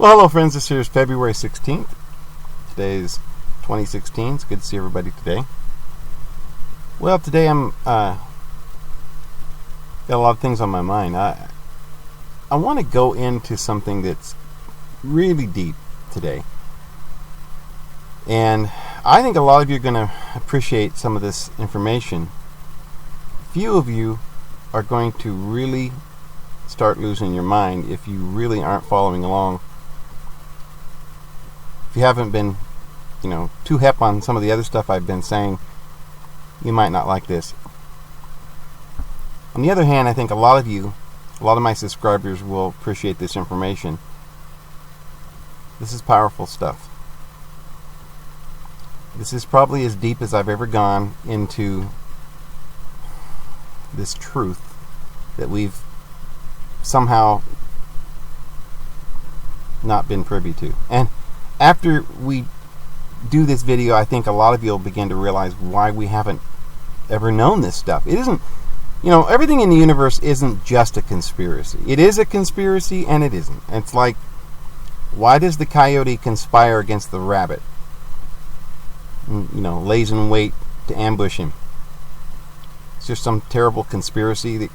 Well, hello friends, this here is February 16th. Today is 2016. It's good to see everybody today. Well, today I'm got a lot of things on my mind. I want to go into something that's really deep today. And I think a lot of you are going to appreciate some of this information. Few of you are going to really start losing your mind if you really aren't following along. If you haven't been, too hep on some of the other stuff I've been saying, you might not like this. On the other hand, I think a lot of my subscribers will appreciate this information. This is powerful stuff. This is probably as deep as I've ever gone into this truth that we've somehow not been privy to. And after we do this video, I think a lot of you will begin to realize why we haven't ever known this stuff. It isn't, everything in the universe isn't just a conspiracy. It is a conspiracy and it isn't. It's like, why does the coyote conspire against the rabbit? Lays in wait to ambush him. It's just some terrible conspiracy that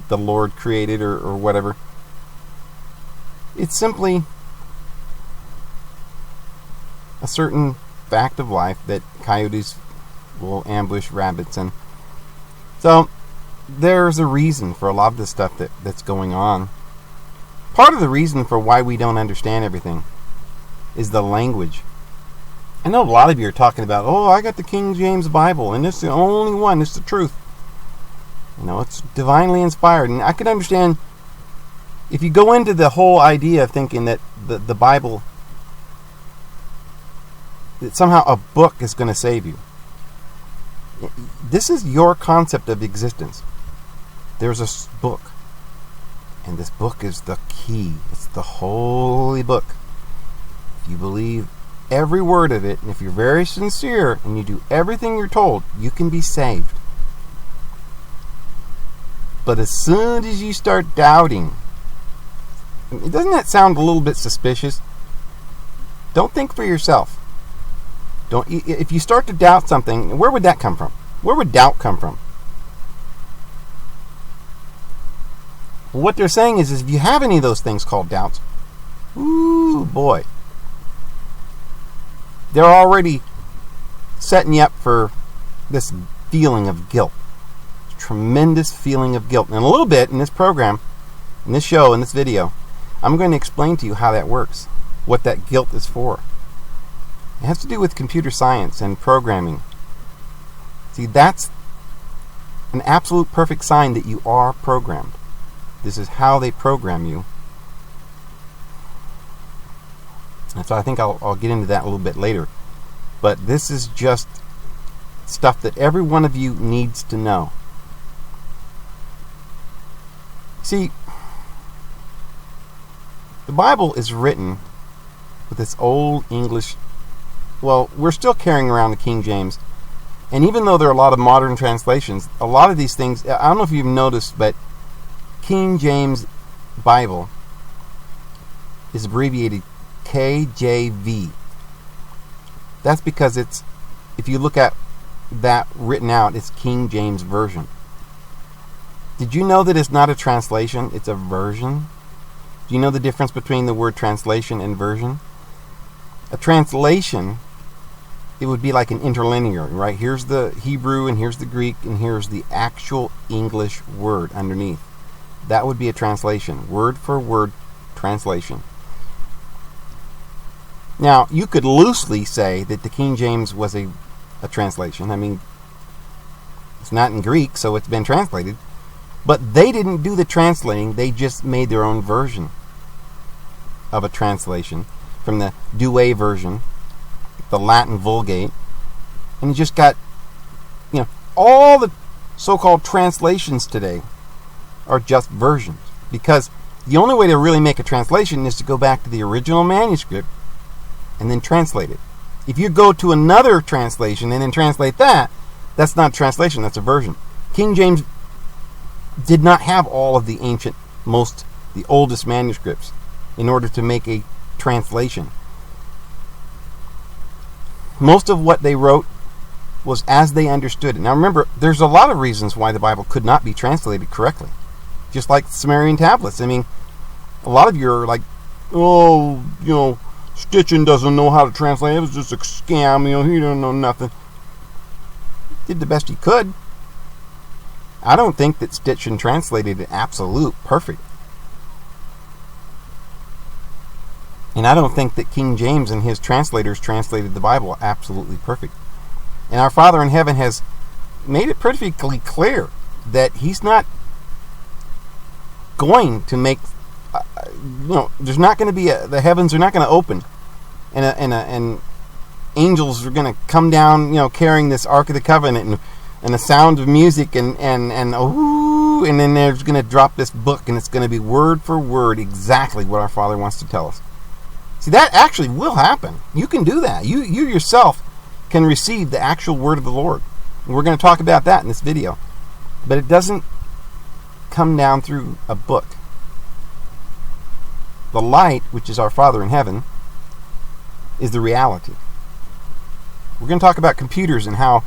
the Lord created or whatever. It's simply a certain fact of life that coyotes will ambush rabbits. And so there's a reason for a lot of the stuff that's going on. Part of the reason for why we don't understand everything is the language. I know a lot of you are talking about, I got the King James Bible and it's the only one, it's the truth. It's divinely inspired. And I can understand if you go into the whole idea of thinking that the Bible, that somehow a book is going to save you. This is your concept of existence. There's a book. And this book is the key. It's the holy book. If you believe every word of it, and if you're very sincere and you do everything you're told, you can be saved. But as soon as you start doubting, doesn't that sound a little bit suspicious? Don't think for yourself. If you start to doubt something, where would that come from? Where would doubt come from? Well, what they're saying is if you have any of those things called doubts, ooh boy, they're already setting you up for this feeling of guilt. Tremendous feeling of guilt. And in a little bit in this program, in this show, in this video, I'm going to explain to you how that works, what that guilt is for. It has to do with computer science and programming. See, that's an absolute perfect sign that you are programmed. This is how they program you. And so I think I'll get into that a little bit later. But this is just stuff that every one of you needs to know. See, the Bible is written with this old English. Well, we're still carrying around the King James. And even though there are a lot of modern translations, a lot of these things, I don't know if you've noticed, but King James Bible is abbreviated KJV. That's because if you look at that written out, it's King James Version. Did you know that it's not a translation, it's a version? Do you know the difference between the word translation and version? A translation, it would be like an interlinear, right? Here's the Hebrew and here's the Greek and here's the actual English word underneath. That would be a translation, word for word translation. Now, you could loosely say that the King James was a translation. I mean, it's not in Greek, so it's been translated. But they didn't do the translating, they just made their own version of a translation from the Douay version, the Latin Vulgate, and you just got, all the so-called translations today are just versions, because the only way to really make a translation is to go back to the original manuscript and then translate it. If you go to another translation and then translate that, that's not a translation, that's a version. King James did not have all of the ancient, the oldest manuscripts in order to make a translation. Most of what they wrote was as they understood it. Now remember, there's a lot of reasons why the Bible could not be translated correctly. Just like the Sumerian tablets. I mean, a lot of you are like, oh, Stitchin doesn't know how to translate. It was just a scam. He don't know nothing. Did the best he could. I don't think that Stitchin translated it absolute perfect. And I don't think that King James and his translators translated the Bible absolutely perfect. And our Father in heaven has made it perfectly clear that he's not going to make, there's not going to be the heavens are not going to open, and angels are going to come down, carrying this Ark of the Covenant and the sound of music and then there's going to drop this book and it's going to be word for word exactly what our Father wants to tell us. See, that actually will happen. You can do that. You yourself can receive the actual word of the Lord. And we're going to talk about that in this video. But it doesn't come down through a book. The light, which is our Father in heaven, is the reality. We're going to talk about computers and how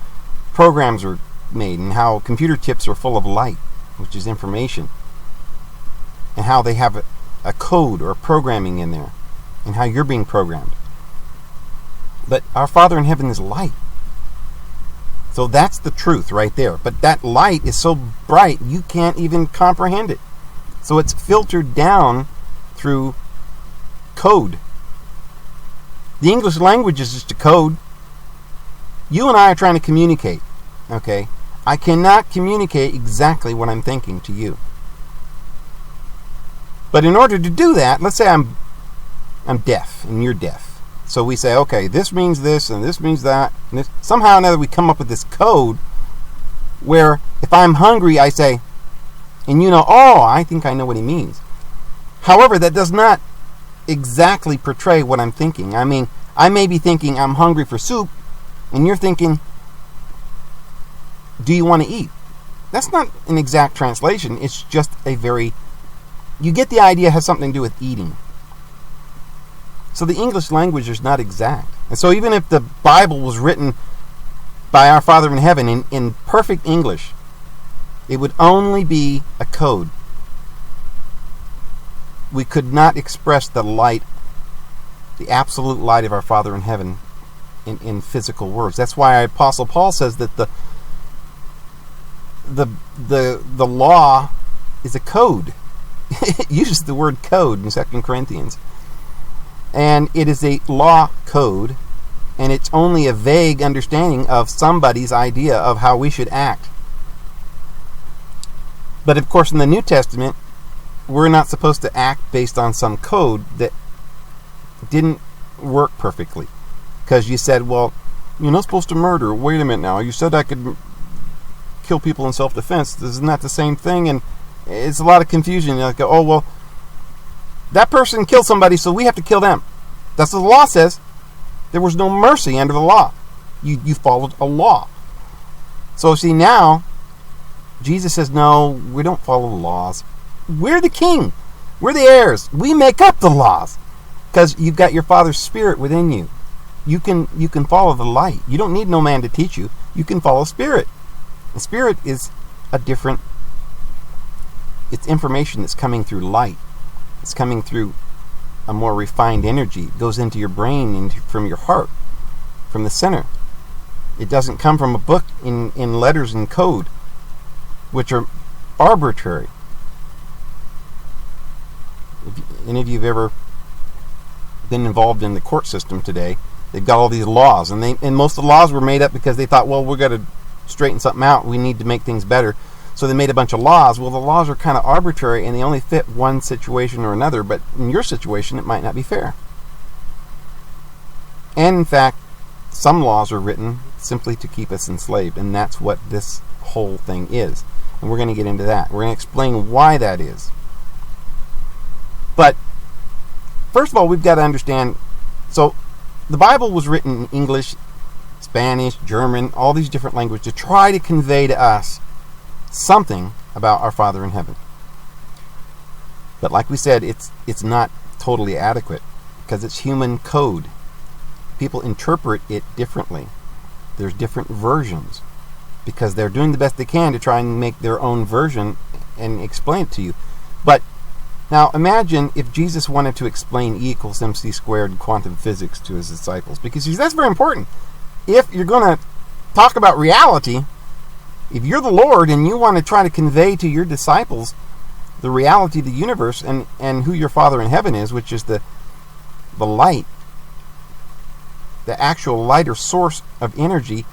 programs are made and how computer chips are full of light, which is information, and how they have a code or programming in there, and how you're being programmed. But our Father in heaven is light. So that's the truth right there. But that light is so bright you can't even comprehend it. So it's filtered down through code. The English language is just a code. You and I are trying to communicate. Okay? I cannot communicate exactly what I'm thinking to you. But in order to do that, let's say I'm deaf and you're deaf. So we say, okay, this means this and this means that. And this. Somehow or another we come up with this code where if I'm hungry, I say, and I think I know what he means. However, that does not exactly portray what I'm thinking. I mean, I may be thinking I'm hungry for soup, and you're thinking, do you want to eat? That's not an exact translation. It's just you get the idea it has something to do with eating. So the English language is not exact. And so even if the Bible was written by our Father in heaven in perfect English, it would only be a code. We could not express the light, the absolute light of our Father in heaven in physical words. That's why our Apostle Paul says that the law is a code. It uses the word code in 2 Corinthians. And it is a law code, and it's only a vague understanding of somebody's idea of how we should act. But of course in the New Testament, we're not supposed to act based on some code that didn't work perfectly. Because you said, well, you're not supposed to murder. Wait a minute now. You said I could kill people in self-defense. Isn't that the same thing? And it's a lot of confusion. You're like, oh, well, that person killed somebody, so we have to kill them. That's what the law says. There was no mercy under the law. You followed a law. So see, now, Jesus says, no, we don't follow the laws. We're the king. We're the heirs. We make up the laws. Because you've got your Father's Spirit within you. You can follow the light. You don't need no man to teach you. You can follow Spirit. The Spirit is it's information that's coming through light. It's coming through a more refined energy. It goes into your brain, from your heart, from the center. It doesn't come from a book in letters and code, which are arbitrary. If any of you have ever been involved in the court system today, they've got all these laws, and most of the laws were made up because they thought, well, we've got to straighten something out. We need to make things better. So they made a bunch of laws. Well, the laws are kind of arbitrary, and they only fit one situation or another, but in your situation, it might not be fair. And in fact, some laws are written simply to keep us enslaved, and that's what this whole thing is. And we're going to get into that. We're going to explain why that is. But first of all, we've got to understand, so the Bible was written in English, Spanish, German, all these different languages to try to convey to us something about our Father in heaven. But like we said, it's not totally adequate, because it's human code. People interpret it differently. There's different versions because they're doing the best they can to try and make their own version and explain it to you. But now imagine if Jesus wanted to explain E equals mc squared quantum physics to his disciples, because that's very important. If you're going to talk about reality, if you're the Lord and you want to try to convey to your disciples the reality of the universe and who your Father in heaven is, which is the light, the actual light or source of energy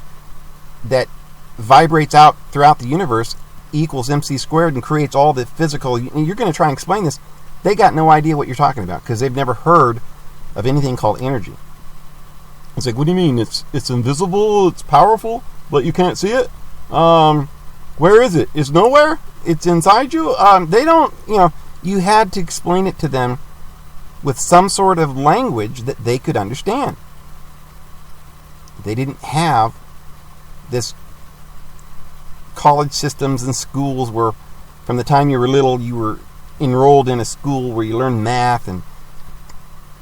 that vibrates out throughout the universe, equals mc squared, and creates all the physical. You're going to try and explain this. They got no idea what you're talking about because they've never heard of anything called energy. It's like, what do you mean? It's invisible, it's powerful, but you can't see it? Where is it? It's nowhere? It's inside you? They don't, you had to explain it to them with some sort of language that they could understand. They didn't have this college systems and schools where from the time you were little you were enrolled in a school where you learned math and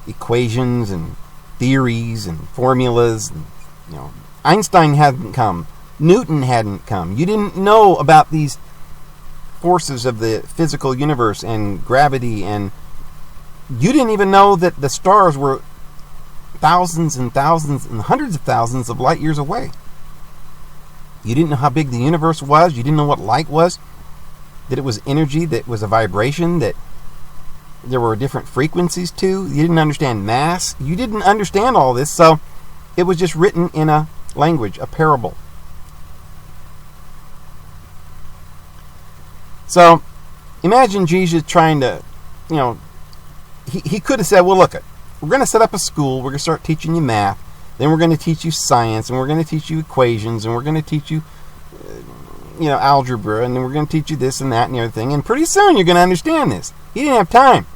equations and theories and formulas. And, Einstein hadn't come. Newton hadn't come. You didn't know about these forces of the physical universe and gravity, and you didn't even know that the stars were thousands and thousands and hundreds of thousands of light years away. You didn't know how big the universe was. You didn't know what light was, that it was energy, that it was a vibration, that there were different frequencies too. You didn't understand mass. You didn't understand all this, so it was just written in a language, a parable. So imagine Jesus trying to, he could have said, well, look, we're going to set up a school. We're going to start teaching you math. Then we're going to teach you science, and we're going to teach you equations, and we're going to teach you, algebra, and then we're going to teach you this and that and the other thing. And pretty soon you're going to understand this. He didn't have time.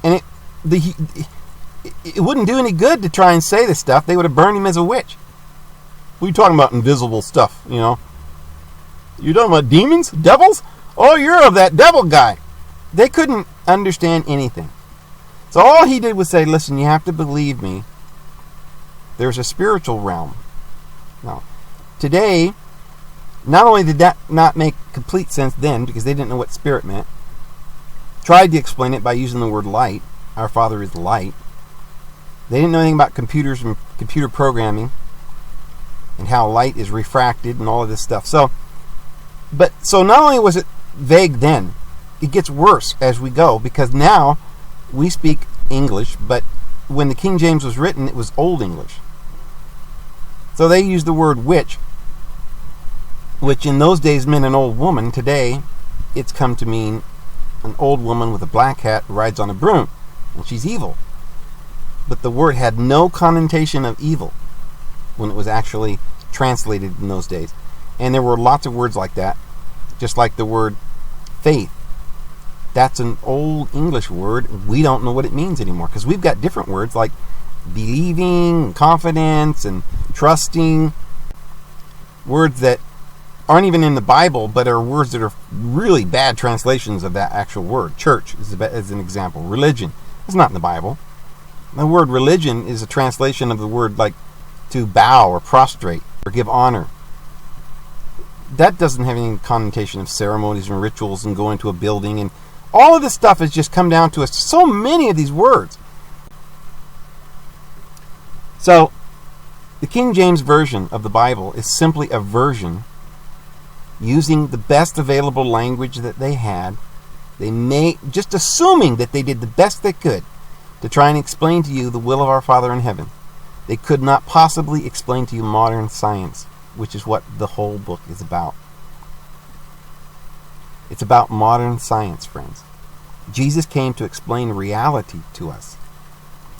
And it wouldn't do any good to try and say this stuff. They would have burned him as a witch. What are you talking about, invisible stuff, You're talking about demons? Devils? Oh, you're of that devil guy. They couldn't understand anything. So all he did was say, listen, you have to believe me. There's a spiritual realm. Now, today, not only did that not make complete sense then, because they didn't know what spirit meant, tried to explain it by using the word light. Our Father is light. They didn't know anything about computers and computer programming and how light is refracted and all of this stuff. So not only was it vague then, it gets worse as we go, because now we speak English, but when the King James was written, it was Old English. So they used the word witch, which in those days meant an old woman. Today, it's come to mean an old woman with a black hat who rides on a broom, and she's evil. But the word had no connotation of evil when it was actually translated in those days. And there were lots of words like that, just like the word faith. That's an old English word. We don't know what it means anymore because we've got different words like believing, confidence, and trusting. Words that aren't even in the Bible, but are words that are really bad translations of that actual word. Church is an example. Religion is not in the Bible. The word religion is a translation of the word like to bow or prostrate or give honor. That doesn't have any connotation of ceremonies and rituals and going to a building, and all of this stuff has just come down to us. So many of these words. So, the King James Version of the Bible is simply a version using the best available language that they had. Just assuming that they did the best they could to try and explain to you the will of our Father in heaven. They could not possibly explain to you modern science, which is what the whole book is about. It's about modern science, friends. Jesus came to explain reality to us,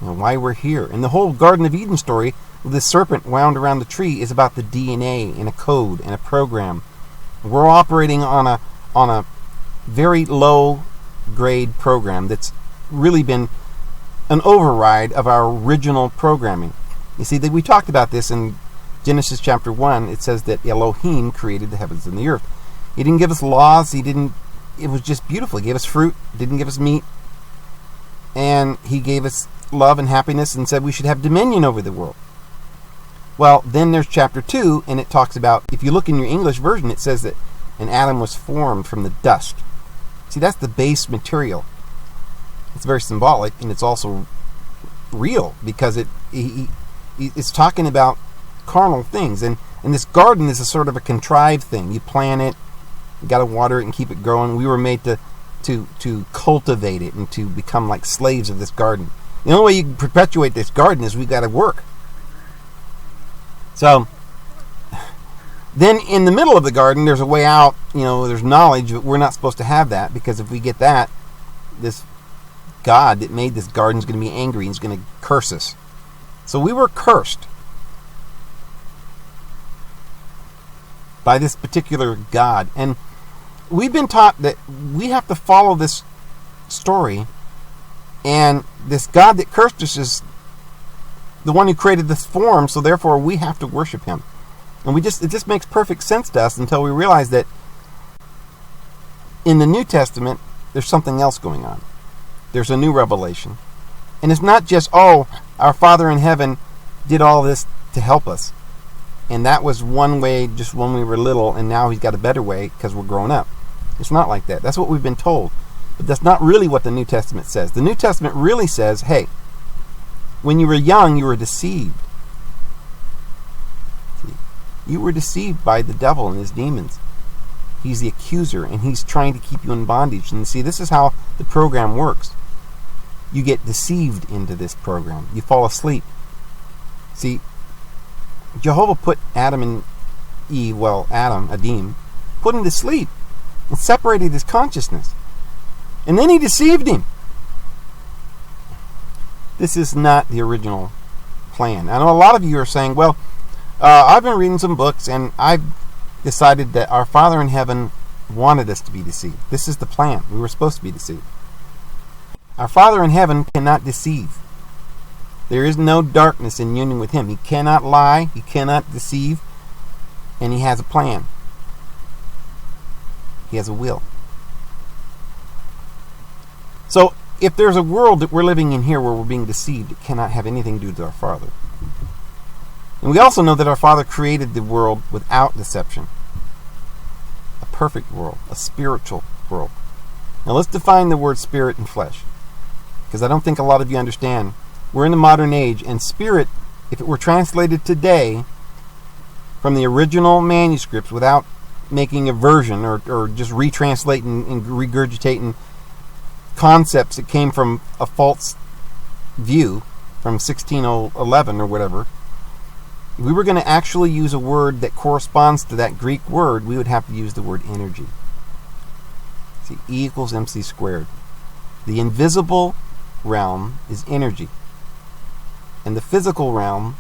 why we're here. And the whole Garden of Eden story with the serpent wound around the tree is about the DNA and a code and a program. We're operating on a very low grade program that's really been an override of our original programming. You see, we talked about this in Genesis chapter 1. It says that Elohim created the heavens and the earth. He didn't give us laws. It was just beautiful. He gave us fruit, didn't give us meat. and he gave us love and happiness and said we should have dominion over the world. Well, then there's chapter 2, and it talks about, if you look in your English version, it says that an Adam was formed from the dust. See, that's the base material. It's very symbolic, and it's also real, because it's talking about carnal things. And this garden is a sort of a contrived thing. You plant it, you got to water it and keep it growing. We were made to cultivate it and to become like slaves of this garden. The only way you can perpetuate this garden is we've got to work. So then in the middle of the garden, there's a way out. There's knowledge, but we're not supposed to have that, because if we get that, this God that made this garden is going to be angry and he's going to curse us. So we were cursed by this particular God. And we've been taught that we have to follow this story, and this God that cursed us is the one who created this form, so therefore we have to worship him. And it just makes perfect sense to us until we realize that in the New Testament there's something else going on. There's a new revelation. And it's not just, our Father in heaven did all this to help us, and that was one way just when we were little, and now he's got a better way because we're grown up. It's not like that. That's what we've been told. But that's not really what the New Testament says. The New Testament really says, hey, when you were young, you were deceived. See? You were deceived by the devil and his demons. He's the accuser, and he's trying to keep you in bondage. And see, this is how the program works. You get deceived into this program. You fall asleep. See, Jehovah put Adam and Eve, Adam, put him to sleep and separated his consciousness. And then he deceived him. This is not the original plan. I know a lot of you are saying, I've been reading some books and I've decided that our Father in heaven wanted us to be deceived. This is the plan. We were supposed to be deceived. Our Father in heaven cannot deceive. There is no darkness in union with him. He cannot lie. He cannot deceive. And he has a plan. He has a will. So, if there's a world that we're living in here where we're being deceived, it cannot have anything to do with our Father. And we also know that our Father created the world without deception. A perfect world. A spiritual world. Now let's define the word spirit and flesh, because I don't think a lot of you understand. We're in the modern age, and spirit, if it were translated today from the original manuscripts without making a version or just retranslating and regurgitating concepts that came from a false view from 1611 or whatever, if we were going to actually use a word that corresponds to that Greek word, we would have to use the word energy. See, E equals MC squared. The invisible realm is energy, and the physical realm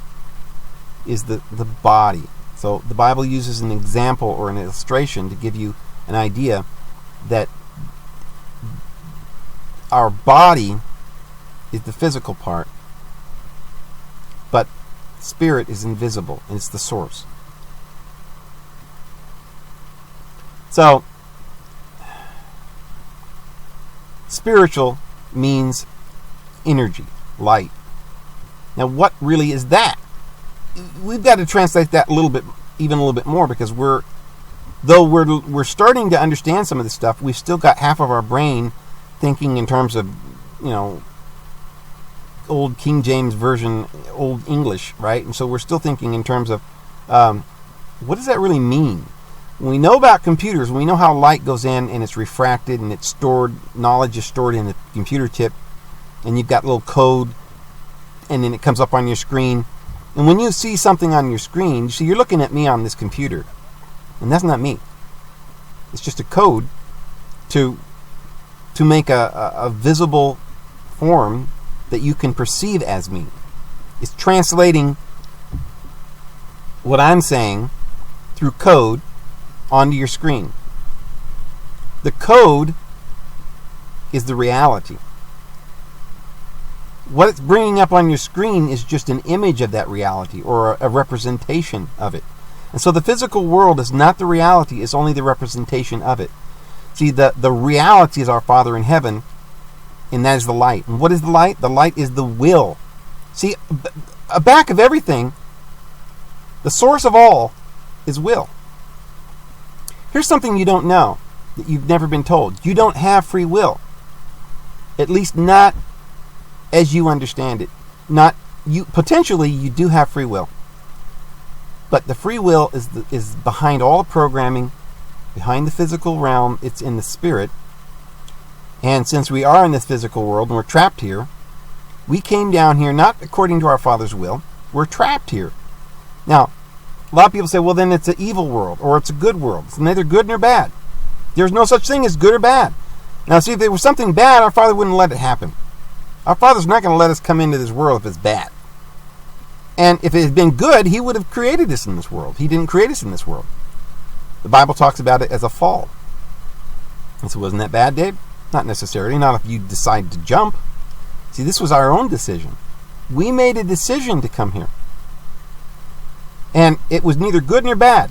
is the body. So the Bible uses an example or an illustration to give you an idea that our body is the physical part, but spirit is invisible, and it's the source. So, spiritual means energy, light. Now, what really is that? We've got to translate that even a little bit more, because we're starting to understand some of this stuff. We've still got half of our brain thinking in terms of, old King James Version, Old English, right? And so we're still thinking in terms of, what does that really mean? When we know about computers, we know how light goes in and it's refracted and it's stored, knowledge is stored in the computer chip, and you've got little code, and then it comes up on your screen. And when you see something on your screen, you see you're looking at me on this computer, and that's not me. It's just a code to make a visible form that you can perceive as me. It's translating what I'm saying through code onto your screen. The code is the reality. What it's bringing up on your screen is just an image of that reality, or a representation of it. And so the physical world is not the reality, it's only the representation of it. See, the reality is our Father in heaven, And that is the light. And what is the light? The light is the will. See, back of everything, the source of all is will. Here's something you don't know, that you've never been told. You don't have free will. At least not as you understand it. Not you. Potentially, you do have free will. But the free will is behind all the programming, behind the physical realm. It's in the spirit. And since we are in this physical world and we're trapped here, we came down here not according to our Father's will. We're trapped here. Now, a lot of people say, well, then it's an evil world or it's a good world. It's neither good nor bad. There's no such thing as good or bad. Now, see, if there was something bad, our Father wouldn't let it happen. Our Father's not going to let us come into this world if it's bad. And if it had been good, He would have created us in this world. He didn't create us in this world. The Bible talks about it as a fall. And so wasn't that bad, Dave? Not necessarily. Not if you decide to jump. See, this was our own decision. We made a decision to come here. And it was neither good nor bad.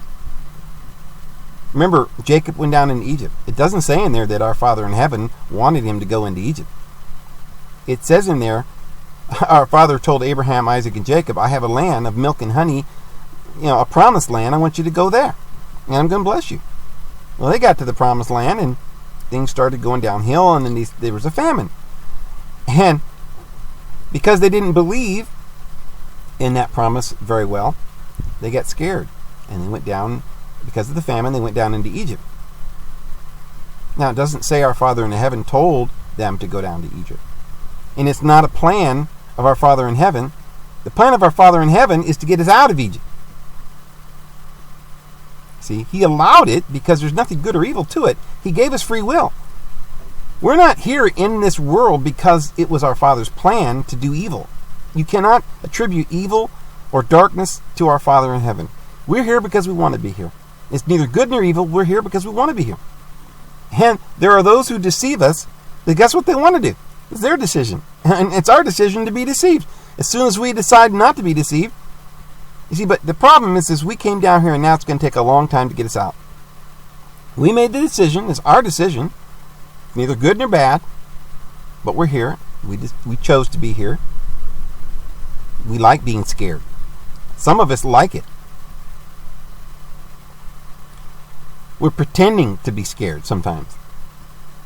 Remember, Jacob went down into Egypt. It doesn't say in there that our Father in heaven wanted him to go into Egypt. It says in there, our Father told Abraham, Isaac, and Jacob, I have a land of milk and honey, a promised land. I want you to go there. And I'm going to bless you. Well, they got to the promised land and things started going downhill, and then there was a famine. And because they didn't believe in that promise very well, they got scared. And they went down, because of the famine, they went down into Egypt. Now, it doesn't say our Father in heaven told them to go down to Egypt. And it's not a plan of our Father in heaven. The plan of our Father in heaven is to get us out of Egypt. See, He allowed it because there's nothing good or evil to it. He gave us free will. We're not here in this world because it was our Father's plan to do evil. You cannot attribute evil or darkness to our Father in heaven. We're here because we want to be here. It's neither good nor evil. We're here because we want to be here. And there are those who deceive us. But guess what they want to do? It's their decision. And it's our decision to be deceived. As soon as we decide not to be deceived, you see, but the problem is we came down here and now it's going to take a long time to get us out. We made the decision. It's our decision. Neither good nor bad. But we're here. We chose to be here. We like being scared. Some of us like it. We're pretending to be scared sometimes.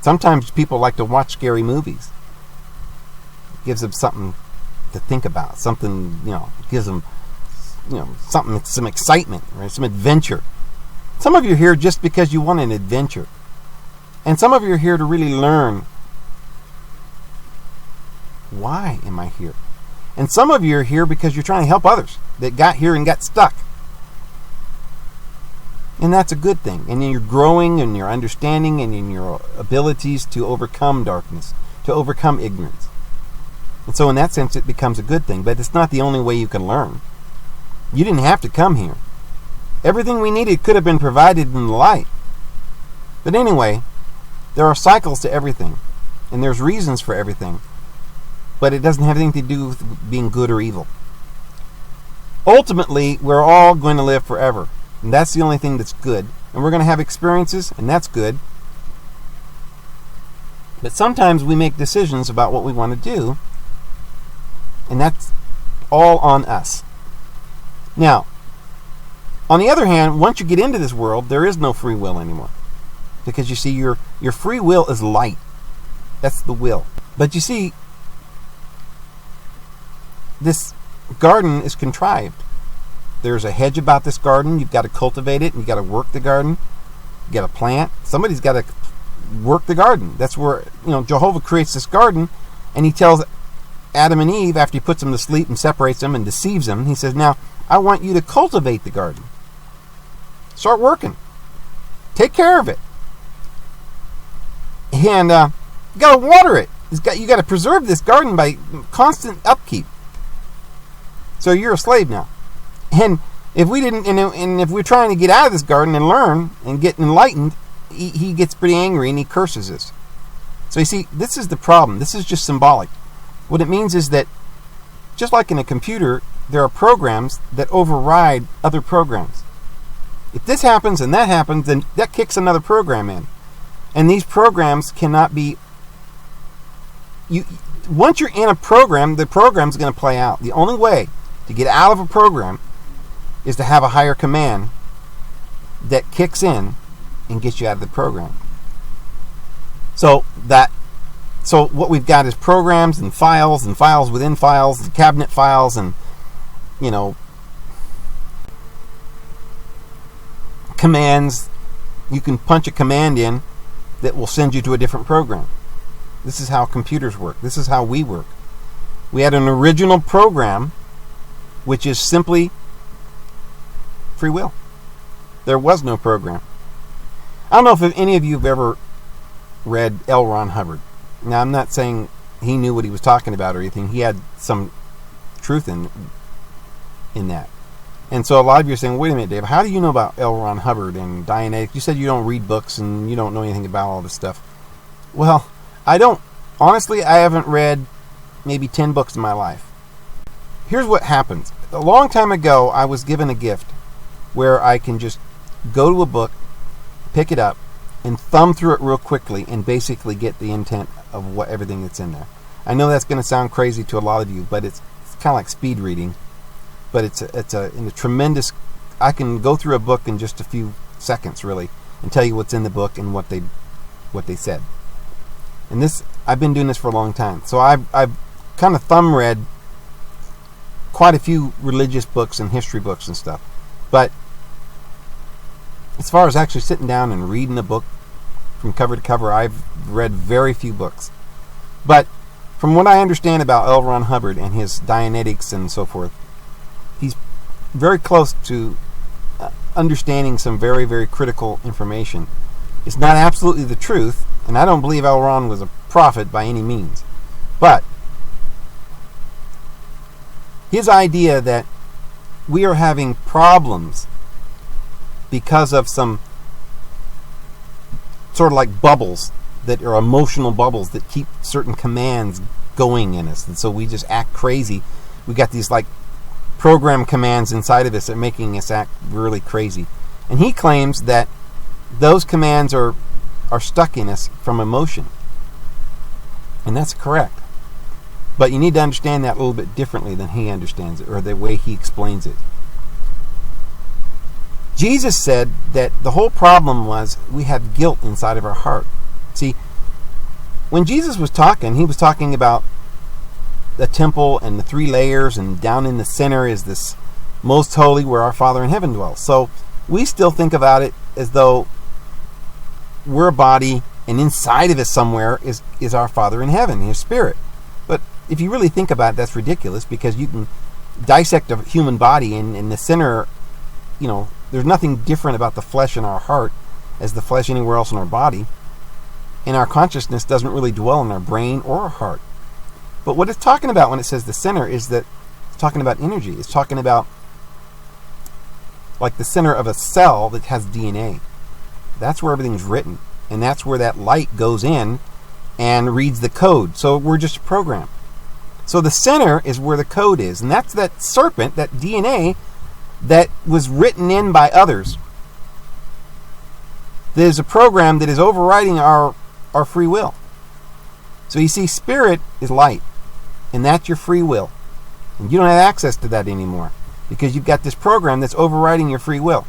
Sometimes people like to watch scary movies. It gives them something to think about. Something, gives them, something, some excitement, right? Some adventure. Some of you are here just because you want an adventure. And some of you are here to really learn, why am I here? And some of you are here because you're trying to help others that got here and got stuck. And that's a good thing. And you're growing in your understanding and in your abilities to overcome darkness, to overcome ignorance. And so in that sense, it becomes a good thing. But it's not the only way you can learn. You didn't have to come here. Everything we needed could have been provided in the light. But anyway, there are cycles to everything. And there's reasons for everything. But it doesn't have anything to do with being good or evil. Ultimately, we're all going to live forever. And that's the only thing that's good. And we're going to have experiences, and that's good. But sometimes we make decisions about what we want to do, and that's all on us. Now, on the other hand, once you get into this world, there is no free will anymore. Because you see, your free will is light. That's the will. But you see, this garden is contrived. There's a hedge about this garden. You've got to cultivate it, and you've got to work the garden. You've got to plant. Somebody's got to work the garden. That's where, Jehovah creates this garden, and He tells Adam and Eve, after He puts them to sleep and separates them and deceives them, He says, now, I want you to cultivate the garden. Start working. Take care of it. And you got to water it. You got to preserve this garden by constant upkeep. So you're a slave now. And if we didn't, and if we're trying to get out of this garden and learn and get enlightened, he gets pretty angry and he curses us. So you see, this is the problem. This is just symbolic. What it means is that, just like in a computer, there are programs that override other programs. If this happens and that happens, then that kicks another program in. And these programs cannot be, once you're in a program, the program's going to play out. The only way to get out of a program is to have a higher command that kicks in and gets you out of the program. So what we've got is programs and files within files, and cabinet files, and commands. You can punch a command in that will send you to a different program. This is how computers work. This is how we work. We had an original program, which is simply free will. There was no program. I don't know if any of you have ever read L. Ron Hubbard. Now, I'm not saying he knew what he was talking about or anything. He had some truth in that. And so a lot of you are saying, wait a minute, Dave, how do you know about L. Ron Hubbard and Dianetics? You said you don't read books and you don't know anything about all this stuff. Well, I don't. Honestly, I haven't read maybe 10 books in my life. Here's what happens. A long time ago, I was given a gift where I can just go to a book, pick it up, and thumb through it real quickly and basically get the intent of everything that's in there. I know that's going to sound crazy to a lot of you, but it's kind of like speed reading. But it's a tremendous. I can go through a book in just a few seconds, really, and tell you what's in the book and what they said. And this, I've been doing this for a long time, so I've kind of thumb read quite a few religious books and history books and stuff. But as far as actually sitting down and reading a book from cover to cover, I've read very few books. But from what I understand about L. Ron Hubbard and his Dianetics and so forth, he's very close to understanding some very, very critical information. It's not absolutely the truth, and I don't believe L. Ron was a prophet by any means. But his idea that we are having problems because of some sort of like bubbles that are emotional bubbles that keep certain commands going in us, and so we just act crazy. We got these like program commands inside of us that are making us act really crazy. And he claims that those commands are stuck in us from emotion. And that's correct. But you need to understand that a little bit differently than he understands it, or the way he explains it. Jesus said that the whole problem was we have guilt inside of our heart. See, when Jesus was talking, he was talking about the temple and the 3 layers, and down in the center is this most holy where our Father in heaven dwells. So we still think about it as though we're a body, and inside of us somewhere is our Father in heaven, his spirit. But if you really think about it, that's ridiculous, because you can dissect a human body, and in the center, there's nothing different about the flesh in our heart as the flesh anywhere else in our body. And our consciousness doesn't really dwell in our brain or our heart. But what it's talking about when it says the center is that it's talking about energy. It's talking about like the center of a cell that has DNA. That's where everything's written. And that's where that light goes in and reads the code. So we're just a program. So the center is where the code is. And that's that serpent, that DNA that was written in by others. There's a program that is overriding our free will. So you see, spirit is light. And that's your free will. And you don't have access to that anymore, because you've got this program that's overriding your free will.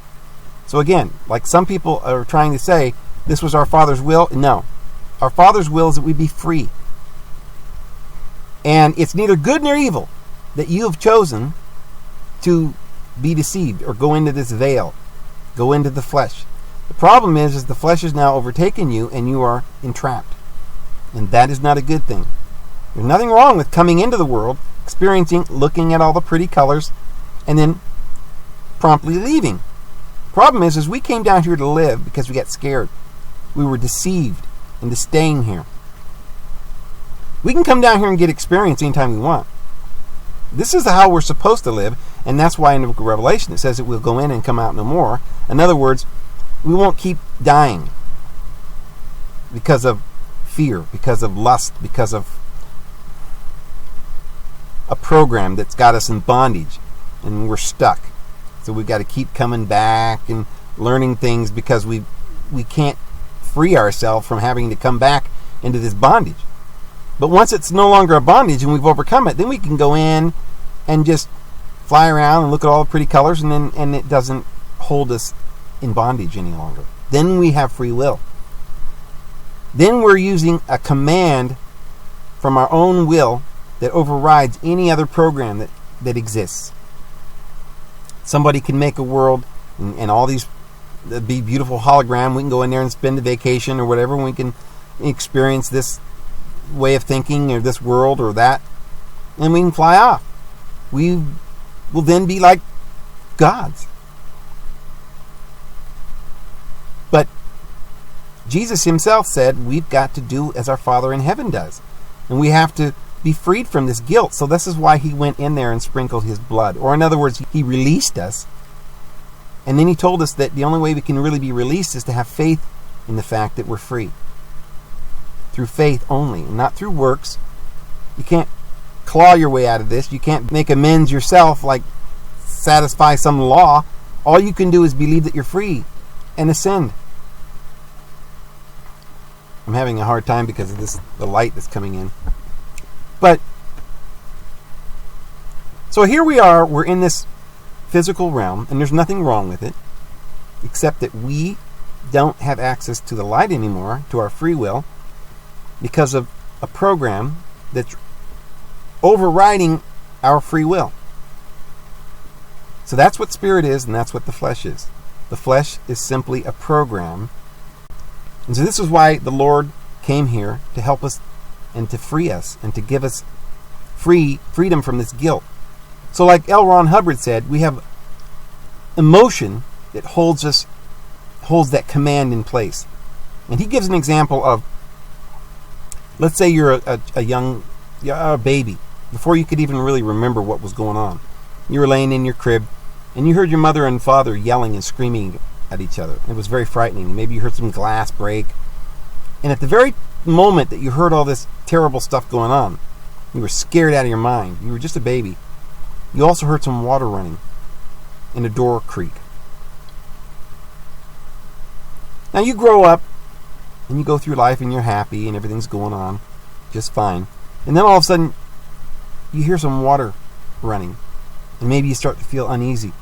So again, like some people are trying to say, this was our Father's will. No. Our Father's will is that we be free. And it's neither good nor evil that you have chosen to be deceived or go into this veil, go into the flesh. The problem is the flesh has now overtaken you and you are entrapped. And that is not a good thing. There's nothing wrong with coming into the world, experiencing, looking at all the pretty colors, and then promptly leaving. The problem is we came down here to live because we got scared. We were deceived into staying here. We can come down here and get experience anytime we want. This is how we're supposed to live, and that's why in the book of Revelation it says that we'll go in and come out no more. In other words, we won't keep dying because of fear, because of lust, because of a program that's got us in bondage, and we're stuck. So we've got to keep coming back and learning things because we can't free ourselves from having to come back into this bondage. But once it's no longer a bondage and we've overcome it, then we can go in and just fly around and look at all the pretty colors, and it doesn't hold us in bondage any longer. Then we have free will. Then we're using a command from our own will that overrides any other program that exists. Somebody can make a world and all these be beautiful hologram. We can go in there and spend a vacation or whatever, and we can experience this way of thinking or this world or that, and we can fly off. We will then be like gods. But Jesus himself said we've got to do as our Father in heaven does. And we have to be freed from this guilt. So this is why he went in there and sprinkled his blood. Or in other words, he released us. And then he told us that the only way we can really be released is to have faith in the fact that we're free. Through faith only, and not through works. You can't claw your way out of this. You can't make amends yourself, like satisfy some law. All you can do is believe that you're free and ascend. I'm having a hard time because of the light that's coming in. But so here we are, we're in this physical realm, and there's nothing wrong with it, except that we don't have access to the light anymore, to our free will, because of a program that's overriding our free will. So that's what spirit is, and that's what the flesh is. The flesh is simply a program. And so this is why the Lord came here, to help us and to free us and to give us freedom from this guilt. So like L. Ron Hubbard said, we have emotion that holds that command in place. And he gives an example of, let's say you're a baby, before you could even really remember what was going on. You were laying in your crib, and you heard your mother and father yelling and screaming at each other. It was very frightening. Maybe you heard some glass break. And at the very moment that you heard all this terrible stuff going on, you were scared out of your mind. You were just a baby. You also heard some water running and a door creak. Now you grow up and you go through life and you're happy and everything's going on just fine. And then all of a sudden you hear some water running, and maybe you start to feel uneasy.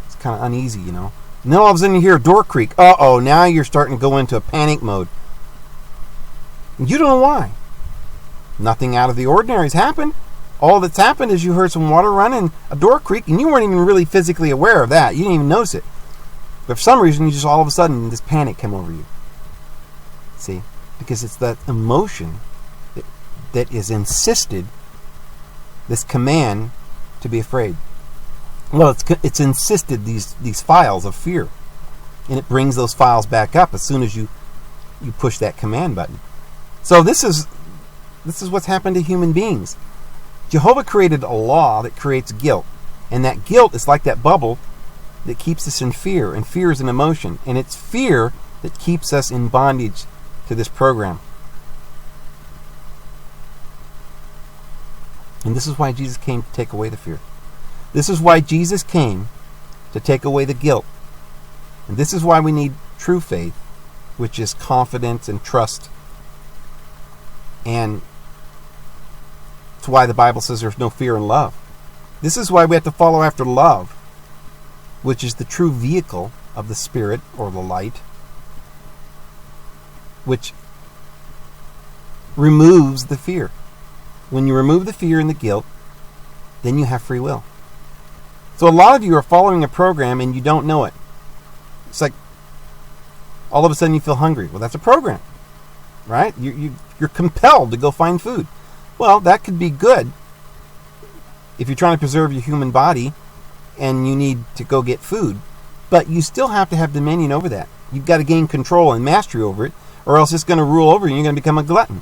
It's kind of uneasy, you know. And then all of a sudden you hear a door creak. Uh-oh, now you're starting to go into a panic mode. And you don't know why. Nothing out of the ordinary has happened. All that's happened is you heard some water run and a door creak, and you weren't even really physically aware of that. You didn't even notice it. But for some reason, you just all of a sudden, this panic came over you. See? Because it's that emotion that is insisted, this command to be afraid. Well, it's insisted these files of fear. And it brings those files back up as soon as you push that command button. So this is what's happened to human beings. Jehovah created a law that creates guilt. And that guilt is like that bubble that keeps us in fear. And fear is an emotion. And it's fear that keeps us in bondage to this program. And this is why Jesus came to take away the fear. This is why Jesus came to take away the guilt. And this is why we need true faith, which is confidence and trust. And it's why the Bible says there's no fear in love. This is why we have to follow after love, which is the true vehicle of the Spirit or the light, which removes the fear. When you remove the fear and the guilt, then you have free will. So a lot of you are following a program and you don't know it. It's like all of a sudden you feel hungry. Well, that's a program, right? You're compelled to go find food. Well, that could be good if you're trying to preserve your human body and you need to go get food. But you still have to have dominion over that. You've got to gain control and mastery over it, or else it's going to rule over you and you're going to become a glutton.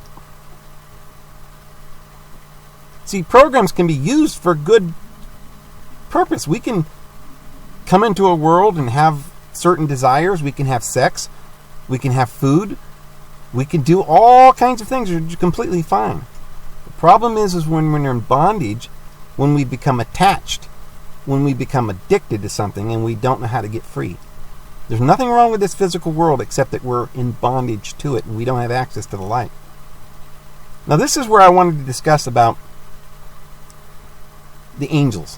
See, programs can be used for good purpose. We can come into a world and have certain desires. We can have sex. We can have food. We can do all kinds of things that are completely fine. The problem is when we're in bondage, when we become attached, when we become addicted to something and we don't know how to get free. There's nothing wrong with this physical world except that we're in bondage to it and we don't have access to the light. Now, this is where I wanted to discuss about the angels.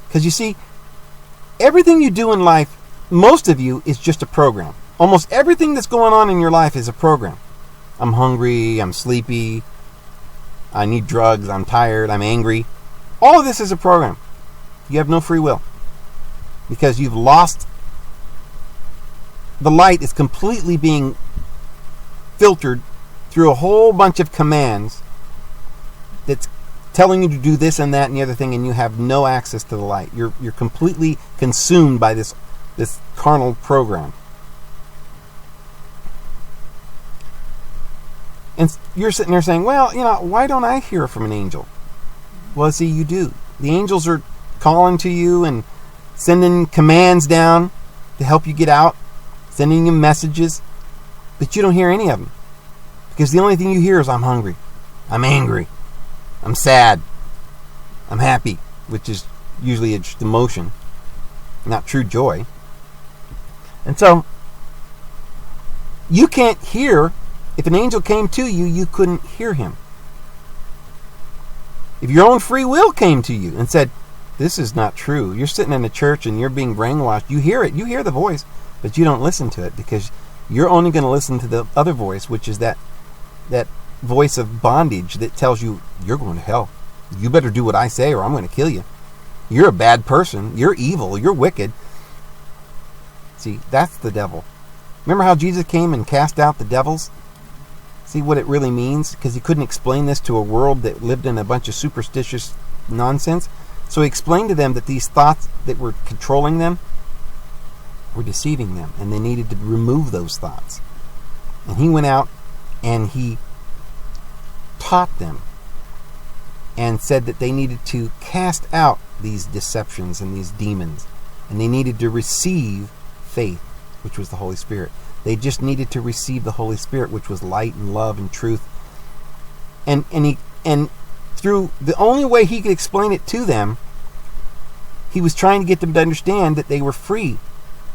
Because you see, everything you do in life, most of you, is just a program. Almost everything that's going on in your life is a program. I'm hungry, I'm sleepy, I need drugs, I'm tired, I'm angry. All of this is a program. You have no free will. Because you've lost. The light is completely being filtered through a whole bunch of commands that's telling you to do this and that and the other thing, and you have no access to the light. You're completely consumed by this carnal program. And you're sitting there saying, well, why don't I hear from an angel? Well, see, you do. The angels are calling to you and sending commands down to help you get out, sending you messages, but you don't hear any of them. Because the only thing you hear is, I'm hungry, I'm angry, I'm sad, I'm happy, which is usually just emotion, not true joy. And so, you can't hear. If an angel came to you, you couldn't hear him. If your own free will came to you and said, this is not true, you're sitting in a church and you're being brainwashed, you hear it, you hear the voice, but you don't listen to it because you're only going to listen to the other voice, which is that voice of bondage that tells you, you're going to hell. You better do what I say or I'm going to kill you. You're a bad person. You're evil. You're wicked. See, that's the devil. Remember how Jesus came and cast out the devils? See what it really means? Because he couldn't explain this to a world that lived in a bunch of superstitious nonsense. So he explained to them that these thoughts that were controlling them were deceiving them, and they needed to remove those thoughts. And he went out and he taught them and said that they needed to cast out these deceptions and these demons, and they needed to receive faith, which was the Holy Spirit. They just needed to receive the Holy Spirit, which was light and love and truth. And through the only way he could explain it to them, he was trying to get them to understand that they were free,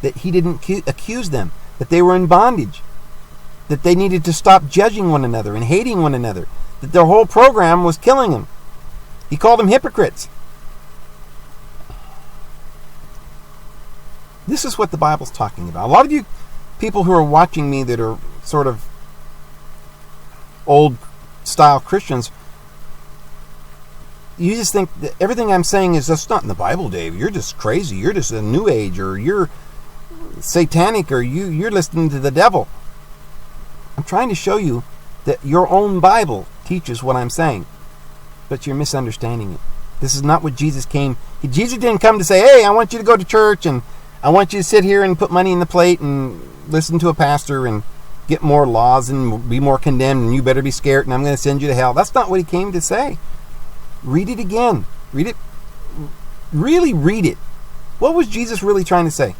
that he didn't accuse them, that they were in bondage, that they needed to stop judging one another and hating one another, that their whole program was killing them. He called them hypocrites. This is what the Bible's talking about. A lot of you people who are watching me that are sort of old style Christians, you just think that everything I'm saying is just not in the Bible, Dave. You're just crazy. You're just a new age, or you're satanic, or you're listening to the devil. I'm trying to show you that your own Bible teaches what I'm saying, but you're misunderstanding it. This is not what Jesus came. Jesus didn't come to say, hey, I want you to go to church and I want you to sit here and put money in the plate and listen to a pastor and get more laws and be more condemned and you better be scared and I'm going to send you to hell. That's not what he came to say. Read it again. Read it. Really read it. What was Jesus really trying to say?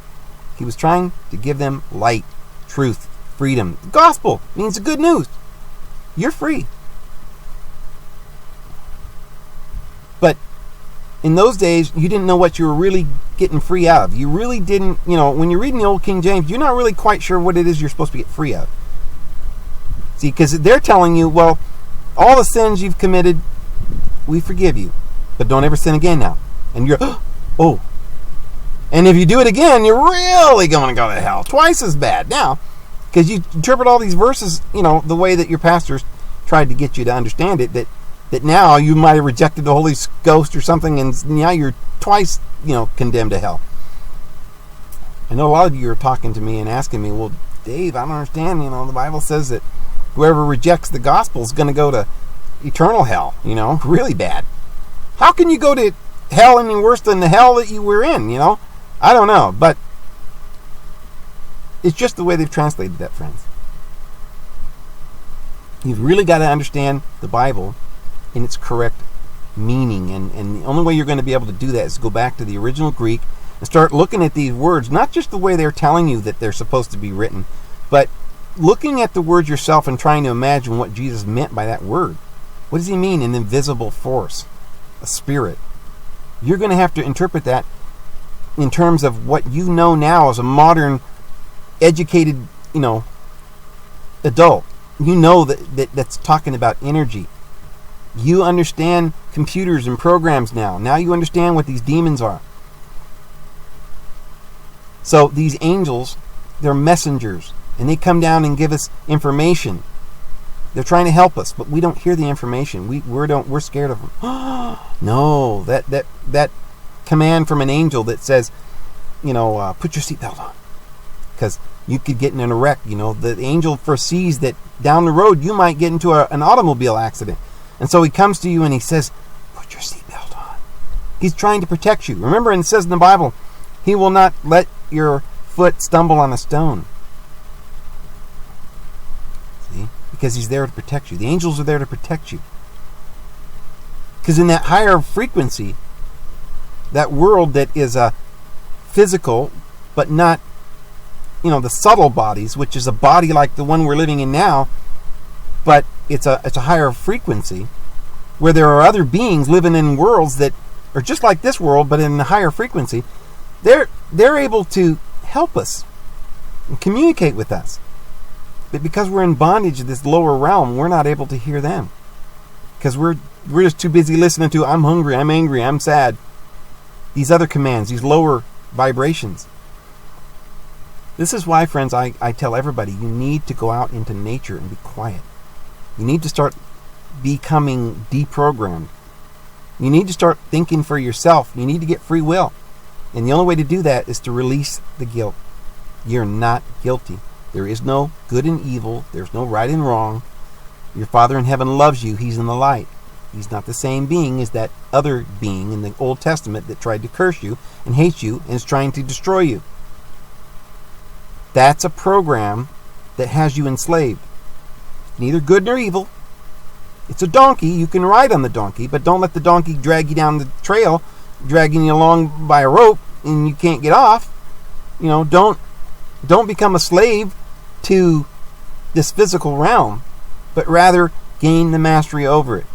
He was trying to give them light, truth, freedom. The gospel means the good news. You're free. But in those days, you didn't know what you were really getting free out of. You really didn't, when you're reading the old King James, you're not really quite sure what it is you're supposed to get free of. See, because they're telling you, well, all the sins you've committed, we forgive you. But don't ever sin again now. And you're, oh. And if you do it again, you're really going to go to hell. Twice as bad now. Because you interpret all these verses, the way that your pastors tried to get you to understand it, that now you might have rejected the Holy Ghost or something, and now you're twice, condemned to hell. I know a lot of you are talking to me and asking me, well, Dave, I don't understand. The Bible says that whoever rejects the gospel is going to go to eternal hell, really bad. How can you go to hell any worse than the hell that you were in, I don't know, but it's just the way they've translated that, friends. You've really got to understand the Bible in its correct meaning, and the only way you're going to be able to do that is to go back to the original Greek and start looking at these words, not just the way they're telling you that they're supposed to be written, but looking at the words yourself and trying to imagine what Jesus meant by that word. What does he mean, an invisible force, a spirit? You're going to have to interpret that in terms of what you know now as a modern, educated, adult. You know that's talking about energy. You understand computers and programs now. Now you understand what these demons are. So these angels, they're messengers, and they come down and give us information. They're trying to help us, but we don't hear the information. We're scared of them. No, that command from an angel that says, put your seatbelt on, because you could get in a wreck. The angel foresees that down the road you might get into an automobile accident, and so he comes to you and he says, put your seatbelt on. He's trying to protect you. Remember, it says in the Bible, he will not let your foot stumble on a stone. See? Because he's there to protect you. The angels are there to protect you. Because in that higher frequency, that world that is a physical, but not, the subtle bodies, which is a body like the one we're living in now, but it's a higher frequency, where there are other beings living in worlds that are just like this world, but in a higher frequency. They're able to help us and communicate with us. But because we're in bondage of this lower realm, we're not able to hear them. Because we're just too busy listening to, I'm hungry, I'm angry, I'm sad. These other commands, these lower vibrations. This is why, friends, I tell everybody, you need to go out into nature and be quiet. You need to start becoming deprogrammed. You need to start thinking for yourself. You need to get free will. And the only way to do that is to release the guilt. You're not guilty. There is no good and evil. There's no right and wrong. Your Father in heaven loves you. He's in the light. He's not the same being as that other being in the Old Testament that tried to curse you and hate you and is trying to destroy you. That's a program that has you enslaved. Neither good nor evil. It's a donkey. You can ride on the donkey, but don't let the donkey drag you down the trail, dragging you along by a rope, and you can't get off. Don't become a slave to this physical realm, but rather gain the mastery over it.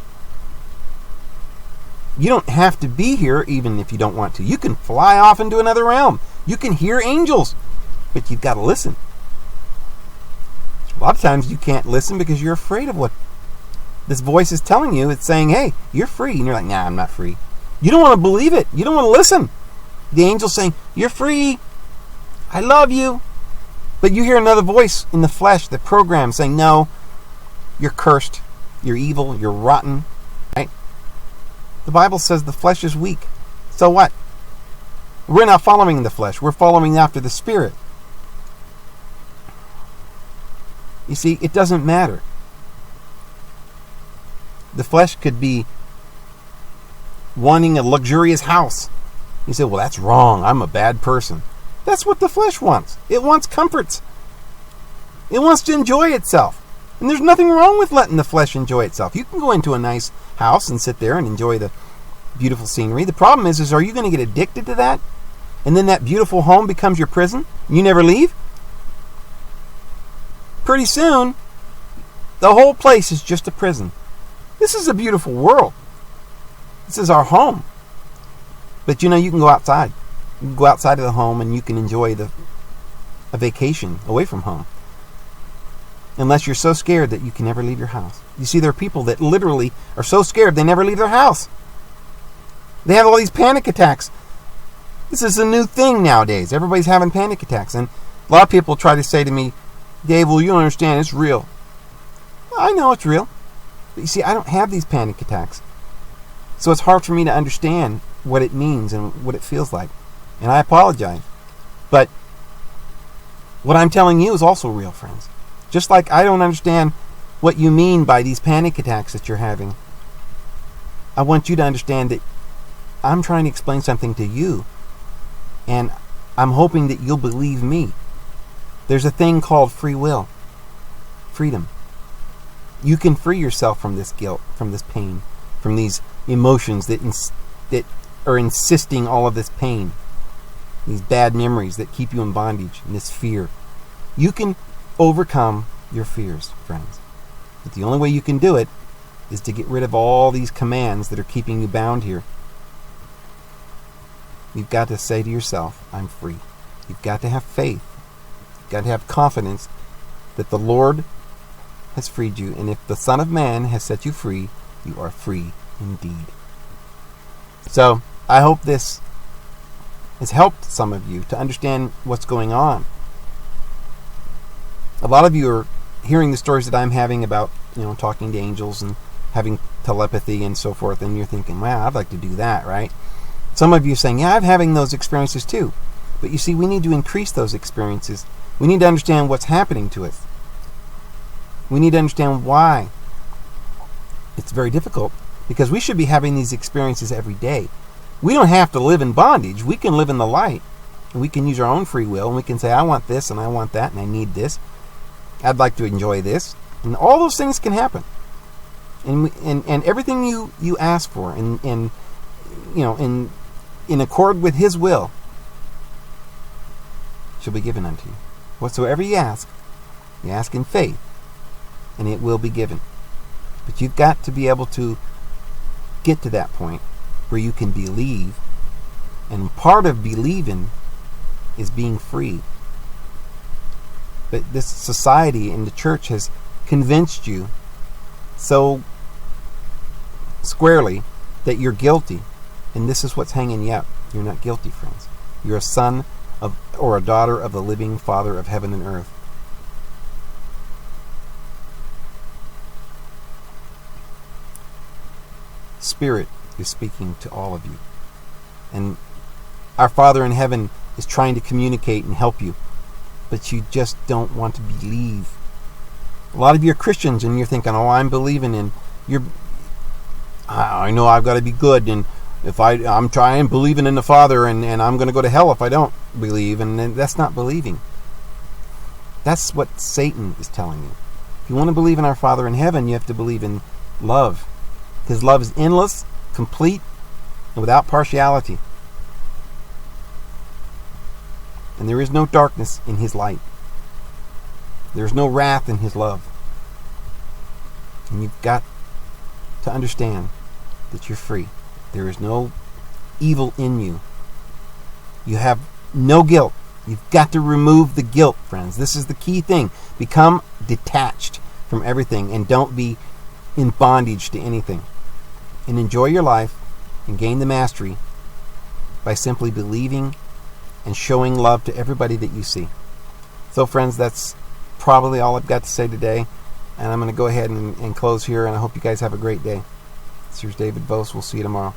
You don't have to be here even if you don't want to. You can fly off into another realm. You can hear angels, but you've got to listen. A lot of times you can't listen because you're afraid of what this voice is telling you. It's saying, hey, you're free. And you're like, nah, I'm not free. You don't want to believe it. You don't want to listen. The angel's saying, you're free. I love you. But you hear another voice in the flesh, the program, saying, no, you're cursed. You're evil. You're rotten. Right? The Bible says the flesh is weak. So what? We're not following the flesh. We're following after the Spirit. You see, it doesn't matter. The flesh could be wanting a luxurious house. You say, well, that's wrong. I'm a bad person. That's what the flesh wants. It wants comforts. It wants to enjoy itself. And there's nothing wrong with letting the flesh enjoy itself. You can go into a nice house and sit there and enjoy the beautiful scenery. The problem is are you going to get addicted to that? And then that beautiful home becomes your prison? And you never leave? Pretty soon, the whole place is just a prison. This is a beautiful world. This is our home. But you can go outside. You can go outside of the home and you can enjoy a vacation away from home. Unless you're so scared that you can never leave your house. You see, there are people that literally are so scared they never leave their house. They have all these panic attacks. This is a new thing nowadays. Everybody's having panic attacks. And a lot of people try to say to me, Dave, well, you don't understand. It's real. Well, I know it's real. But you see, I don't have these panic attacks. So it's hard for me to understand what it means and what it feels like. And I apologize. But what I'm telling you is also real, friends. Just like I don't understand what you mean by these panic attacks that you're having. I want you to understand that I'm trying to explain something to you. And I'm hoping that you'll believe me. There's a thing called free will. Freedom. You can free yourself from this guilt, from this pain, from these emotions that are insisting all of this pain. These bad memories that keep you in bondage and this fear. You can overcome your fears, friends. But the only way you can do it is to get rid of all these commands that are keeping you bound here. You've got to say to yourself, I'm free. You've got to have faith. You've got to have confidence that the Lord has freed you, and if the Son of Man has set you free, you are free indeed. So, I hope this has helped some of you to understand what's going on. A lot of you are hearing the stories that I'm having about, talking to angels and having telepathy and so forth, and you're thinking, wow, I'd like to do that, right? Some of you are saying, yeah, I'm having those experiences too. But you see, we need to increase those experiences. We need to understand what's happening to us. We need to understand why. It's very difficult, because we should be having these experiences every day. We don't have to live in bondage. We can live in the light. And we can use our own free will, and we can say, I want this, and I want that, and I need this. I'd like to enjoy this. And all those things can happen. And everything you ask for, in accord with His will, shall be given unto you. Whatsoever you ask in faith, and it will be given. But you've got to be able to get to that point where you can believe, and part of believing is being free. But this society and the church has convinced you so squarely that you're guilty, and this is what's hanging you up. You're not guilty, friends. You're a son of, or a daughter of the living Father of heaven and earth. Spirit is speaking to all of you, and our Father in heaven is trying to communicate and help you, but you just don't want to believe. A lot of you are Christians, and you're thinking, oh, I'm believing in, I know I've got to be good, and if I'm trying believing in the Father, and I'm going to go to hell if I don't believe, and that's not believing. That's what Satan is telling you. If you want to believe in our Father in heaven, you have to believe in love, because love is endless, complete, and without partiality. And there is no darkness in His light. There is no wrath in His love. And you've got to understand that you're free. There is no evil in you. You have no guilt. You've got to remove the guilt, friends. This is the key thing. Become detached from everything, and don't be in bondage to anything. And enjoy your life and gain the mastery by simply believing and showing love to everybody that you see. So, friends, that's probably all I've got to say today. And I'm going to go ahead and close here, and I hope you guys have a great day. This is David Vos. We'll see you tomorrow.